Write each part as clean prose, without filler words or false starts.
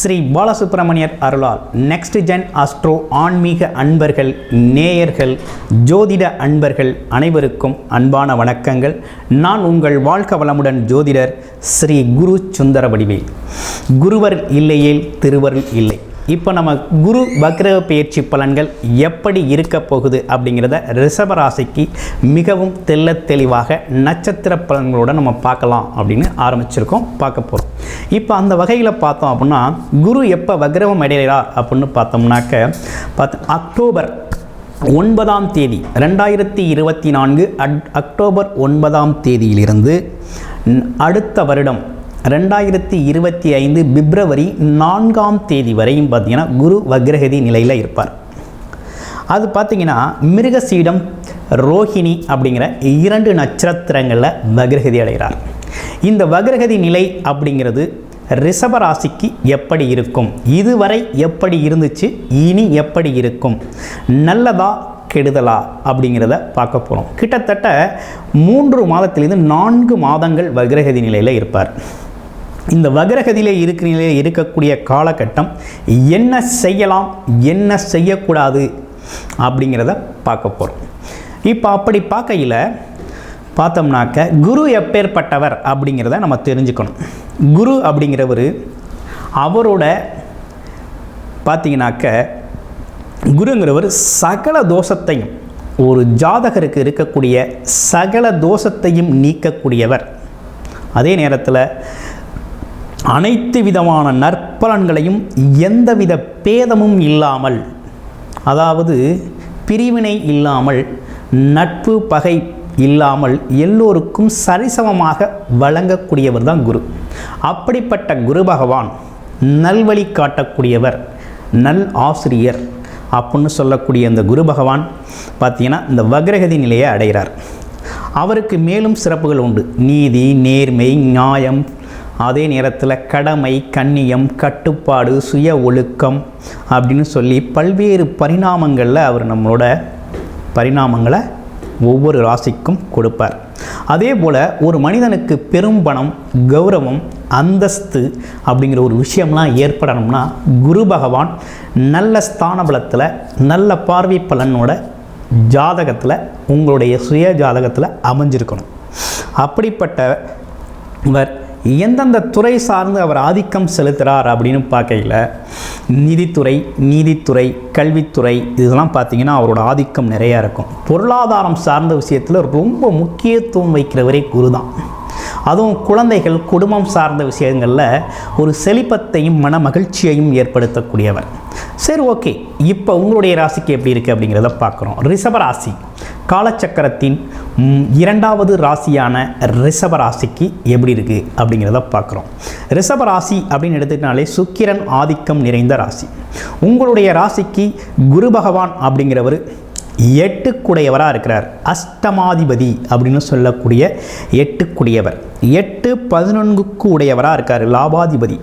ஸ்ரீ பாலசுப்ரமணியர் அருளால் next gen astro ஆன்மீக அன்பர்கள், நேயர்கள், ஜோதிட அன்பர்கள் அனைவருக்கும் அன்பான வணக்கங்கள். நான் உங்கள் வாழ்க வளமுடன் ஜோதிடர் ஸ்ரீ குரு சுந்தரவடிவேல். குருவர் இல்லையேல் திருவருள் இல்லை. இப்போ நம்ம குரு வக்ர பயிற்சி பலன்கள் எப்படி இருக்க போகுது அப்படிங்கிறத ரிஷபராசிக்கு மிகவும் தெளிவாக நட்சத்திர பலன்களோடு நம்ம பார்க்கலாம் அப்படின்னு பார்க்க போகிறோம். இப்போ அந்த வகையில் பார்த்தோம் அப்படின்னா குரு எப்போ வக்ரவம் அடைகிறார் அப்படின்னு பார்த்தோம்னாக்க அக்டோபர் 9ஆம் தேதி 2024 அக்டோபர் 9ஆம் தேதியிலிருந்து அடுத்த வருடம் 2025 பிப்ரவரி 4ஆம் தேதி வரையும் பார்த்திங்கன்னா குரு வக்ரகதி நிலையில் இருப்பார். அது பார்த்திங்கன்னா மிருகசீடம், ரோஹிணி அப்படிங்கிற 2 நட்சத்திரங்களில் வக்ரகதி அடைகிறார். இந்த வக்ரகதி நிலை அப்படிங்கிறது ரிஷபராசிக்கு எப்படி இருக்கும், இதுவரை எப்படி இருந்துச்சு, இனி எப்படி இருக்கும், நல்லதா கெடுதலா அப்படிங்கிறத பார்க்க போகிறோம். கிட்டத்தட்ட 3 மாதத்திலிருந்து 4 மாதங்கள் வக்ரகதி நிலையில் இருப்பார். இந்த வக்ரகதியில் இருக்கக்கூடிய காலகட்டம் என்ன செய்யலாம், என்ன செய்யக்கூடாது அப்படிங்கிறத பார்க்க போகிறோம். இப்போ அப்படி பார்க்கையில் பார்த்தோம்னாக்க குரு எப்பேற்பட்டவர் அப்படிங்கிறத நம்ம தெரிஞ்சுக்கணும். குரு அப்படிங்கிறவர் அவரோட பார்த்தீங்கன்னாக்க குருங்கிறவர் சகல தோஷத்தையும், ஒரு ஜாதகருக்கு இருக்கக்கூடிய சகல தோஷத்தையும் நீக்கக்கூடியவர். அதே நேரத்தில் அனைத்து விதமான நற்பலன்களையும் எந்தவித பேதமும் இல்லாமல், அதாவது பிரிவினை இல்லாமல், நட்பு பகை இல்லாமல் எல்லோருக்கும் சரிசமமாக வழங்கக்கூடியவர் தான் குரு. அப்படிப்பட்ட குரு பகவான் நல்வழி காட்டக்கூடியவர், நல் ஆசிரியர் அப்படின்னு சொல்லக்கூடிய இந்த குரு பகவான் பார்த்திங்கன்னா இந்த வக்ரகதி நிலையை அடைகிறார். அவருக்கு மேலும் சிறப்புகள் உண்டு. நீதி, நேர்மை, நியாயம், அதே நேரத்தில் கடமை, கண்ணியம், கட்டுப்பாடு, சுய ஒழுக்கம் அப்படின்னு சொல்லி பல்வேறு பரிணாமங்களில் அவர் நம்மளோட பரிணாமங்களை ஒவ்வொரு ராசிக்கும் கொடுப்பார். அதே போல் ஒரு மனிதனுக்கு பெரும் பணம், கௌரவம், அந்தஸ்து அப்படிங்கிற ஒரு விஷயம்லாம் ஏற்படணும்னா குரு பகவான் நல்ல ஸ்தான பலத்தில், நல்ல பார்வை பலனோட ஜாதகத்தில், உங்களுடைய சுய ஜாதகத்தில் அமைஞ்சிருக்கணும். அப்படிப்பட்டவர் எந்தெந்த துறை சார்ந்து அவர் ஆதிக்கம் செலுத்துகிறார் அப்படின்னு பார்க்கையில் நீதித்துறை, கல்வித்துறை இதெல்லாம் பார்த்திங்கன்னா அவரோட ஆதிக்கம் நிறையா இருக்கும். பொருளாதாரம் சார்ந்த விஷயத்தில் ரொம்ப முக்கியத்துவம் வைக்கிறவரே குரு தான். அதுவும் குழந்தைகள், குடும்பம் சார்ந்த விஷயங்களில் ஒரு செழிப்பத்தையும் மன மகிழ்ச்சியையும் ஏற்படுத்தக்கூடியவர். சரி, ஓகே. இப்போ உங்களுடைய ராசிக்கு எப்படி இருக்குது அப்படிங்கிறத பார்க்குறோம். ரிஷபராசி காலச்சக்கரத்தின் 2வது ராசியான ரிஷபராசிக்கு எப்படி இருக்குது அப்படிங்கிறத பார்க்குறோம். ரிஷபராசி அப்படின்னு எடுத்துக்கிட்டாலே சுக்கிரன் ஆதிக்கம் நிறைந்த ராசி. உங்களுடைய ராசிக்கு குரு பகவான் அப்படிங்கிறவர் 8க்குடையவராக இருக்கிறார். அஷ்டமாதிபதி அப்படின்னு சொல்லக்கூடிய 8க்குடையவர், 8, 11க்கு உடையவராக இருக்கார். லாபாதிபதி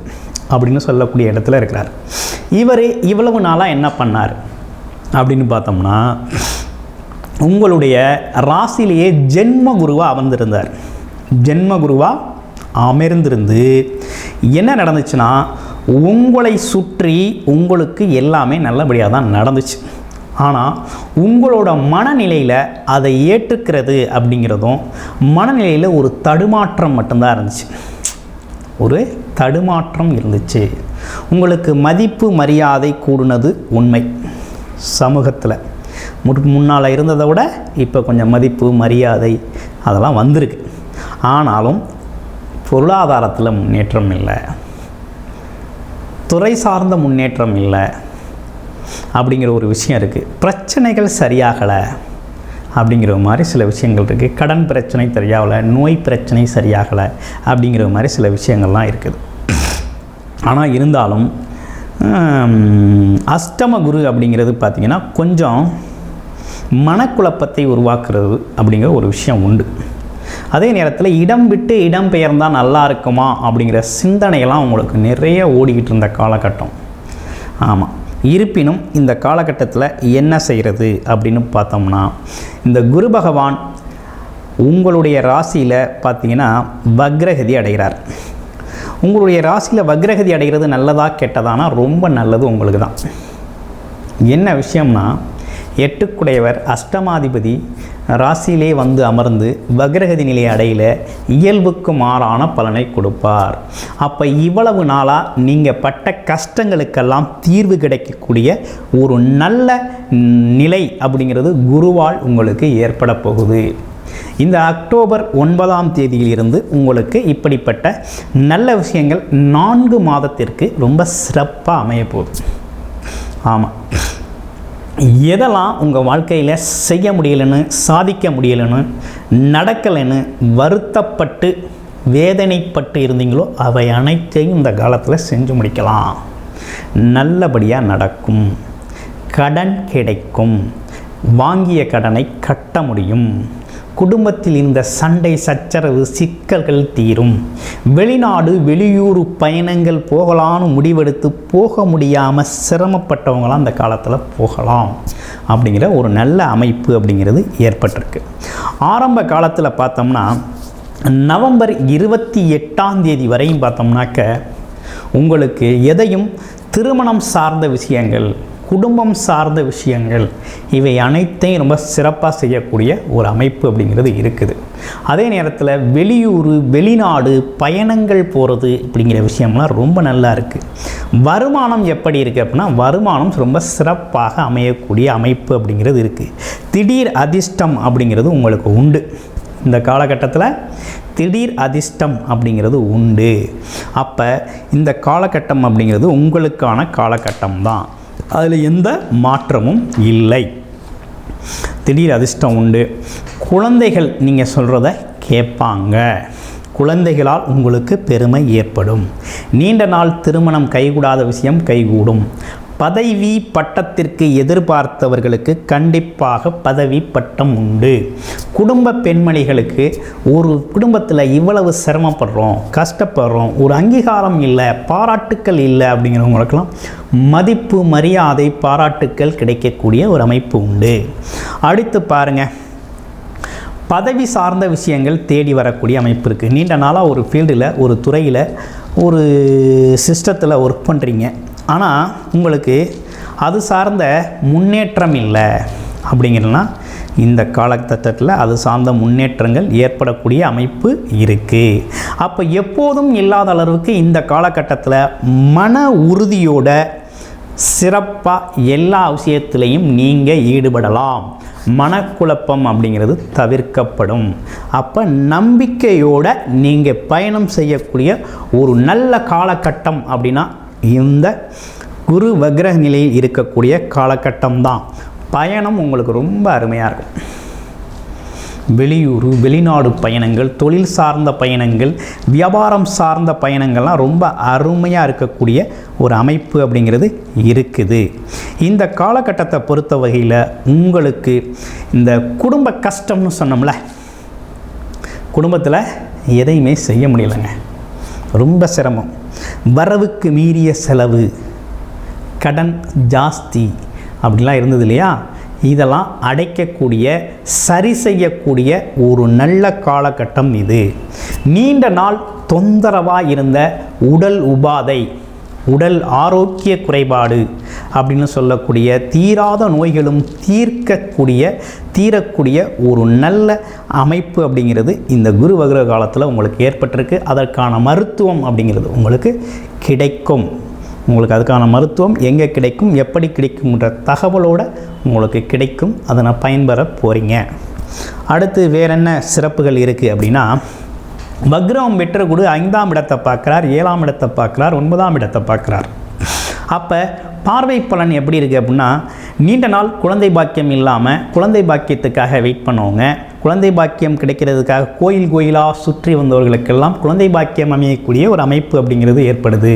அப்படின்னு சொல்லக்கூடிய இடத்துல இருக்கிறார். இவர் இவ்வளவு நாளாக என்ன பண்ணார் அப்படின்னு பார்த்தோம்னா உங்களுடைய ராசியிலேயே ஜென்ம குருவாக அமர்ந்திருந்தார். ஜென்ம குருவாக அமர்ந்திருந்து என்ன நடந்துச்சுன்னா உங்களை சுற்றி உங்களுக்கு எல்லாமே நல்லபடியாக தான் நடந்துச்சு. ஆனால் உங்களோட மனநிலையில் அதை ஏற்றுக்கிறது அப்படிங்கிறதும் மனநிலையில் ஒரு தடுமாற்றம் மட்டும்தான் இருந்துச்சு. ஒரு தடுமாற்றம் இருந்துச்சு. உங்களுக்கு மதிப்பு மரியாதை கூடுனது உண்மை. சமூகத்தில் முன்னால் இருந்ததை விட இப்போ கொஞ்சம் மதிப்பு மரியாதை அதெல்லாம் வந்திருக்கு. ஆனாலும் பொருளாதாரத்தில் முன்னேற்றம் இல்லை, துறை சார்ந்த முன்னேற்றம் இல்லை அப்படிங்கிற ஒரு விஷயம் இருக்குது. பிரச்சனைகள் சரியாகலை அப்படிங்கிற மாதிரி சில விஷயங்கள் இருக்குது. கடன் பிரச்சனை சரியாகலை, நோய் பிரச்சனை சரியாகலை அப்படிங்கிற மாதிரி சில விஷயங்கள்லாம் இருக்குது. ஆனால் இருந்தாலும் அஷ்டம குரு அப்படிங்கிறது பார்த்திங்கன்னா கொஞ்சம் மனக்குழப்பத்தை உருவாக்குறது அப்படிங்கிற ஒரு விஷயம் உண்டு. அதே நேரத்தில் இடம் விட்டு இடம் பெயர்ந்தால் நல்லா இருக்குமா அப்படிங்கிற சிந்தனையெல்லாம் உங்களுக்கு நிறைய ஓடிக்கிட்டு இருந்த காலகட்டம். ஆமாம், இருப்பினும் இந்த காலகட்டத்தில் என்ன செய்கிறது அப்படின்னு பார்த்தோம்னா இந்த குரு பகவான் உங்களுடைய ராசியில் பார்த்திங்கன்னா வக்ரகதி அடைகிறார். உங்களுடைய ராசியில் வக்ரகதி அடைகிறது நல்லதா கெட்டதானா ரொம்ப நல்லது உங்களுக்கு தான். என்ன விஷயம்னா, 8க்குடையவர் அஷ்டமாதிபதி ராசியிலே வந்து அமர்ந்து வக்ரகதி நிலை அடையில இயல்புக்கு மாறான பலனை கொடுப்பார். அப்போ இவ்வளவு நாளாக நீங்கள் பட்ட கஷ்டங்களுக்கெல்லாம் தீர்வு கிடைக்கக்கூடிய ஒரு நல்ல நிலை அப்படிங்கிறது குருவால் உங்களுக்கு ஏற்பட போகுது. இந்த அக்டோபர் 9ஆம் தேதியிலிருந்து உங்களுக்கு இப்படிப்பட்ட நல்ல விஷயங்கள் 4 மாதத்திற்கு ரொம்ப சிறப்பாக அமையப்போகுது. ஆமாம், எதெல்லாம் உங்கள் வாழ்க்கையில் செய்ய முடியலைன்னு, சாதிக்க முடியலைன்னு, நடக்கலைன்னு வருத்தப்பட்டு வேதனைப்பட்டு இருந்தீங்களோ அவை அனைத்தையும் இந்த காலத்தில் செஞ்சு முடிக்கலாம். நல்லபடியாக நடக்கும், கடன் கிடைக்கும், வாங்கிய கடனை கட்ட முடியும், குடும்பத்தில் இந்த சண்டை சச்சரவு சிக்கல்கள் தீரும், வெளிநாடு வெளியூர் பயணங்கள் போகலான்னு முடிவெடுத்து போக முடியாமல் சிரமப்பட்டவங்களாம் அந்த காலத்தில் போகலாம் அப்படிங்கிற ஒரு நல்ல அமைப்பு அப்படிங்கிறது ஏற்பட்டிருக்கு. ஆரம்ப காலத்தில் பார்த்தோம்னா நவம்பர் 28ஆம் தேதி வரையும் பார்த்தோம்னாக்க உங்களுக்கு எதையும் திருமணம் சார்ந்த விஷயங்கள், குடும்பம் சார்ந்த விஷயங்கள் இவை அனைத்தையும் ரொம்ப சிறப்பாக செய்யக்கூடிய ஒரு அமைப்பு அப்படிங்கிறது இருக்குது. அதே நேரத்தில் வெளியூர் வெளிநாடு பயணங்கள் போகிறது அப்படிங்கிற விஷயம்லாம் ரொம்ப நல்லா இருக்குது. வருமானம் எப்படி இருக்குது அப்படின்னா, வருமானம் ரொம்ப சிறப்பாக அமையக்கூடிய அமைப்பு அப்படிங்கிறது இருக்குது. திடீர் அதிர்ஷ்டம் அப்படிங்கிறது உங்களுக்கு உண்டு. இந்த காலகட்டத்தில் திடீர் அதிர்ஷ்டம் அப்படிங்கிறது உண்டு. அப்போ இந்த காலகட்டம் அப்படிங்கிறது உங்களுக்கான காலகட்டம் தான், அதில் எந்த மாற்றமும் இல்லை. திடீர் அதிர்ஷ்டம் உண்டு. குழந்தைகள் நீங்கள் சொல்கிறத கேட்பாங்க. குழந்தைகளால் உங்களுக்கு பெருமை ஏற்படும். நீண்ட நாள் திருமணம் கைகூடாத விஷயம் கைகூடும். பதவி பட்டத்திற்கு எதிர்பார்த்தவர்களுக்கு கண்டிப்பாக பதவி பட்டம் உண்டு. குடும்ப பெண்மணிகளுக்கு ஒரு குடும்பத்தில் இவ்வளவு சிரமப்படுறோம், கஷ்டப்படுறோம், ஒரு அங்கீகாரம் இல்லை, பாராட்டுக்கள் இல்லை அப்படிங்கிறவங்களுக்கெல்லாம் மதிப்பு மரியாதை பாராட்டுக்கள் கிடைக்கக்கூடிய ஒரு அமைப்பு உண்டு. அடுத்து பாருங்கள், பதவி சார்ந்த விஷயங்கள் தேடி வரக்கூடிய அமைப்பு இருக்குது. நீண்ட நாளாக ஒரு ஃபீல்டில், ஒரு துறையில், ஒரு சிஸ்டத்தில் ஒர்க் பண்ணுறீங்க, ஆனால் உங்களுக்கு அது சார்ந்த முன்னேற்றம் இல்லை அப்படிங்கிறதுனா இந்த காலகட்டத்தில் அது சார்ந்த முன்னேற்றங்கள் ஏற்படக்கூடிய அமைப்பு இருக்குது. அப்போ எப்போதும் இல்லாத அளவுக்கு இந்த காலகட்டத்தில் மன உறுதியோட சிறப்பாக எல்லா விஷயத்திலையும் நீங்கள் ஈடுபடலாம். மனக்குழப்பம் அப்படிங்கிறது தவிர்க்கப்படும். அப்போ நம்பிக்கையோடு நீங்கள் பயணம் செய்யக்கூடிய ஒரு நல்ல காலகட்டம் அப்படின்னா இந்த குரு வக்ர நிலையில் இருக்கக்கூடிய காலகட்டம் தான். பயணம் உங்களுக்கு ரொம்ப அருமையாக இருக்கும். வெளியூர் வெளிநாடு பயணங்கள், தொழில் சார்ந்த பயணங்கள், வியாபாரம் சார்ந்த பயணங்கள்லாம் ரொம்ப அருமையாக இருக்கக்கூடிய ஒரு அமைப்பு அப்படிங்கிறது இருக்குது. இந்த காலகட்டத்தை பொறுத்த வகையில் உங்களுக்கு இந்த குடும்ப கஷ்டம்னு சொன்னோம்ல, குடும்பத்தில் எதையுமே செய்ய முடியலைங்க, ரொம்ப சிரமம், வரவுக்கு மீறிய செலவு, கடன் ஜாஸ்தி அப்படிலாம் இருந்தது இல்லையா, இதெல்லாம் அடைக்கக்கூடிய சரி செய்யக்கூடிய ஒரு நல்ல காலகட்டம் இது. நீண்ட நாள் தொந்தரவாக இருந்த உடல் உபாதை, உடல் ஆரோக்கிய குறைபாடு அப்படின்னு சொல்லக்கூடிய தீராத நோய்களும் தீரக்கூடிய ஒரு நல்ல அமைப்பு அப்படிங்கிறது இந்த குரு வக்ர காலத்தில் உங்களுக்கு ஏற்பட்டிருக்கு. அதற்கான மருத்துவம் அப்படிங்கிறது உங்களுக்கு கிடைக்கும். உங்களுக்கு அதுக்கான மருத்துவம் எங்கே கிடைக்கும், எப்படி கிடைக்கும்ன்ற தகவலோடு உங்களுக்கு கிடைக்கும். அதனை பயன்பெற போகிறீங்க. அடுத்து வேற என்ன சிறப்புகள் இருக்குது அப்படின்னா, வக்ரம் பெற்ற குரு 5ஆம் இடத்தை பார்க்குறார், 7ஆம் இடத்தை பார்க்குறார், 9ஆம் இடத்தை பார்க்குறார். அப்போ பார்வை பலன் எப்படி இருக்குது அப்படின்னா, நீண்ட நாள் குழந்தை பாக்கியம் இல்லாமல் குழந்தை பாக்கியத்துக்காக வெயிட் பண்ணுவோங்க, குழந்தை பாக்கியம் கிடைக்கிறதுக்காக கோயிலாக சுற்றி வந்தவர்களுக்கெல்லாம் குழந்தை பாக்கியம் அமையக்கூடிய ஒரு அமைப்பு அப்படிங்கிறது ஏற்படுது.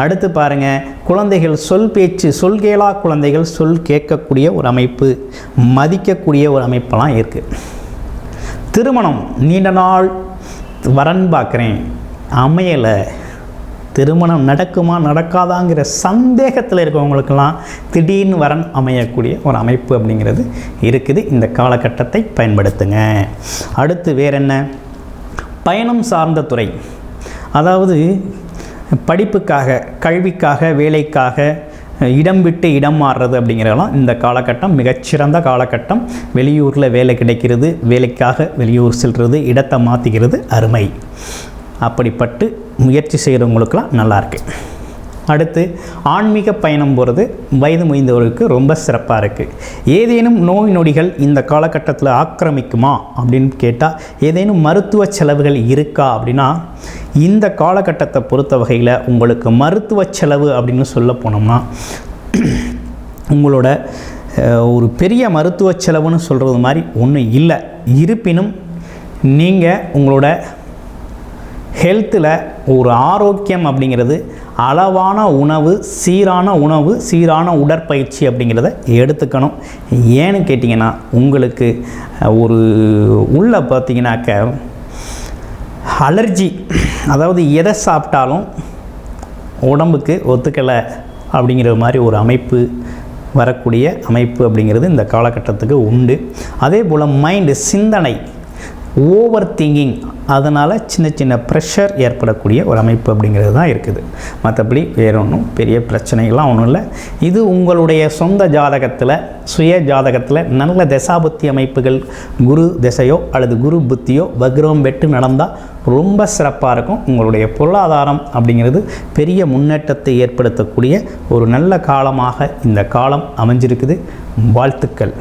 அடுத்து பாருங்கள், குழந்தைகள் சொல் பேச்சு, சொல் கேளா குழந்தைகள் சொல் கேட்கக்கூடிய ஒரு அமைப்பு, மதிக்கக்கூடிய ஒரு அமைப்பெல்லாம் இருக்குது. திருமணம் நீண்ட நாள் வரன் பார்க்குறேன், அமையலை, திருமணம் நடக்குமா நடக்காதாங்கிற சந்தேகத்தில் இருக்கவங்களுக்கெல்லாம் திடீர்னு வரன் அமையக்கூடிய ஒரு அமைப்பு அப்படிங்கிறது இருக்குது. இந்த காலகட்டத்தை பயன்படுத்துங்க. அடுத்து வேற என்ன, பயணம் சார்ந்த துறை, அதாவது படிப்புக்காக, கல்விக்காக, வேலைக்காக இடம் விட்டு இடம் மாறுறது அப்படிங்கிறதெல்லாம் இந்த காலகட்டம் மிகச்சிறந்த காலகட்டம். வெளியூரில் வேலை கிடைக்கிறது, வேலைக்காக வெளியூர் செல்வது, இடத்தை மாற்றிக்கிறது அருமை. அப்படிப்பட்டு முயற்சி செய்கிறவங்களுக்கெல்லாம் நல்லாயிருக்கு. அடுத்து ஆன்மீக பயணம் போகிறது வயது முதிர்ந்தவர்களுக்கு ரொம்ப சிறப்பாக இருக்குது. ஏதேனும் நோய் நொடிகள் இந்த காலகட்டத்தில் ஆக்கிரமிக்குமா அப்படின்னு கேட்டால், ஏதேனும் மருத்துவ செலவுகள் இருக்கா அப்படின்னா, இந்த காலகட்டத்தை பொறுத்த வகையில் உங்களுக்கு மருத்துவ செலவு அப்படின்னு சொல்ல போனோம்னா உங்களோட ஒரு பெரிய மருத்துவ செலவுன்னு சொல்கிறது மாதிரி ஒன்றும் இல்லை. இருப்பினும் நீங்கள் உங்களோட ஹெல்த்தில் ஒரு ஆரோக்கியம் அப்படிங்கிறது அளவான உணவு, சீரான உடற்பயிற்சி அப்படிங்கிறத எடுத்துக்கணும். ஏன்னு கேட்டிங்கன்னா, உங்களுக்கு ஒரு உள்ள பார்த்திங்கனாக்க அலர்ஜி, அதாவது எதை சாப்பிட்டாலும் உடம்புக்கு ஒத்துக்கலை அப்படிங்கிற மாதிரி ஒரு அமைப்பு வரக்கூடிய அமைப்பு அப்படிங்கிறது இந்த காலகட்டத்துக்கு உண்டு. அதே போல் மைண்டு, சிந்தனை, ஓவர் திங்கிங், அதனால் சின்ன சின்ன ப்ரெஷர் ஏற்படக்கூடிய ஒரு அமைப்பு அப்படிங்கிறது தான் இருக்குது. மற்றபடி வேறு ஒன்றும் பெரிய பிரச்சனைகள்லாம் ஒன்றும் இல்லை. இது உங்களுடைய சொந்த ஜாதகத்தில், சுய ஜாதகத்தில் நல்ல தசாபுத்தி அமைப்புகள், குரு திசையோ அல்லது குரு புத்தியோ வக்ரம் பெற்று நடந்தால் ரொம்ப சிறப்பாக இருக்கும். உங்களுடைய பொருளாதாரம் அப்படிங்கிறது பெரிய முன்னேற்றத்தை ஏற்படுத்தக்கூடிய ஒரு நல்ல காலமாக இந்த காலம் அமைஞ்சிருக்குது. வாழ்த்துக்கள்.